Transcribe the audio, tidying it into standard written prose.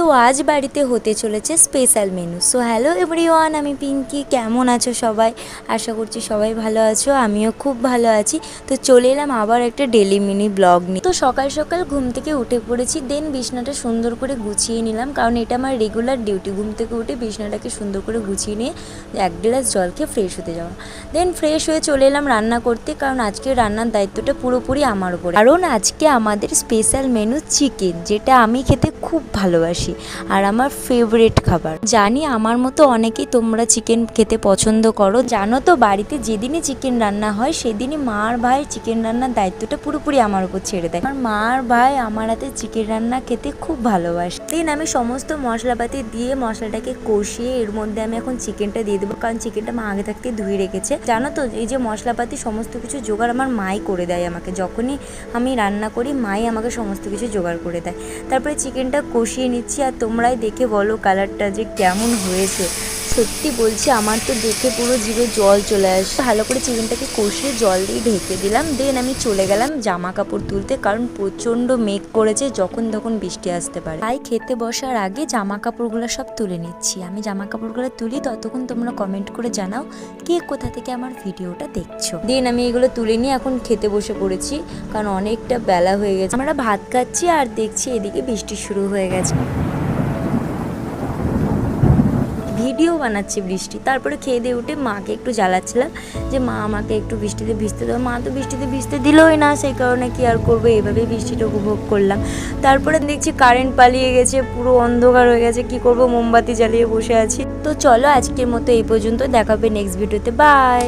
তো আজ বাড়িতে হতে চলেছে special menu. So hello everyone, আমি পিঙ্কি। কেমন আছো সবাই? আশা করছি সবাই ভালো আছো, আমিও খুব ভালো আছি। তো চলে এলাম আবার একটা ডেলি মিনি ব্লগ নিয়ে। তো সকাল সকাল ঘুম থেকে উঠে পড়েছি, দেন বিছনাটা সুন্দর করে গুছিয়ে নিলাম, কারণ এটা আমার রেগুলার ডিউটি। ঘুম থেকে উঠে বিছনাটাকে সুন্দর করে গুছিয়ে নিয়ে এক গ্লাস জল খেয়ে ফ্রেশ হতে যাওয়া। দেন ফ্রেশ হয়ে চলে এলাম রান্না করতে, কারণ আজকে রান্নার দায়িত্বটা পুরোপুরি আমার উপরে। কারণ আজকে আমাদের স্পেশাল মেনু চিকেন, যেটা আমি খেতে খুব ভালোবাসি আর আমার ফেভারিট খাবার। জানি আমার মতো অনেকেই তোমরা চিকেন খেতে পছন্দ করো। জানো তো, বাড়িতে যেদিনই চিকেন রান্না হয় সেদিনই মা আর ভাই চিকেন রান্নার দায়িত্বটা পুরোপুরি আমার উপর ছেড়ে দেয়। আমার মা আর ভাই আমার হাতে চিকেন রান্না খেতে খুব ভালোবাসে। দেন আমি সমস্ত মশলাপাতি দিয়ে মশলাটাকে কষিয়ে এর মধ্যে আমি এখন চিকেনটা দিয়ে দেবো, কারণ চিকেনটা মা আগে থাকতে ধুয়ে রেখেছে। জানো তো, এই যে মশলাপাতি সমস্ত কিছু জোগাড় আমার মাই করে দেয় আমাকে। যখনই আমি রান্না করি মাই আমাকে সমস্ত কিছু জোগাড় করে দেয়। তারপরে চিকেনটা কষিয়ে নিচ্ছি, আর তোমরাই দেখে বলো কালারটা যে কেমন হয়েছে। সত্যি বলছি, আমার তো দেখে পুরো জিভে জল চলে আসে। ভালো করে চিকেনটাকে কষিয়ে জল দিয়ে ঢেকে দিলাম। দেন আমি চলে গেলাম জামা কাপড় তুলতে, কারণ প্রচণ্ড মেঘ করেছে, যখন তখন বৃষ্টি আসতে পারে। তাই খেতে বসার আগে জামা কাপড়গুলো সব তুলে নিচ্ছি। আমি জামা কাপড়গুলো তুলি, ততক্ষণ তোমরা কমেন্ট করে জানাও কে কোথা থেকে আমার ভিডিওটা দেখছো। দেন আমি এগুলো তুলে নিয়ে এখন খেতে বসে পড়েছি, কারণ অনেকটা বেলা হয়ে গেছে। আমরা ভাত খাচ্ছি আর দেখছি এদিকে বৃষ্টি শুরু হয়ে গেছে। ভিডিও বানাচ্ছি বৃষ্টি। তারপরে খেয়ে দিয়ে উঠে মাকে একটু জ্বালাচ্ছিলাম যে মা আমাকে একটু বৃষ্টিতে ভিজতে দাও। মা তো বৃষ্টিতে ভিজতে দিলই না, সেই কারণে কি আর করবো, এইভাবেই বৃষ্টিটা উপভোগ করলাম। তারপরে দেখছি কারেন্ট পালিয়ে গেছে, পুরো অন্ধকার হয়ে গেছে। কি করব, মোমবাতি জ্বালিয়ে বসে আছি। তো চলো আজকের মতো এই পর্যন্ত, দেখা হবে নেক্সট ভিডিওতে। বাই।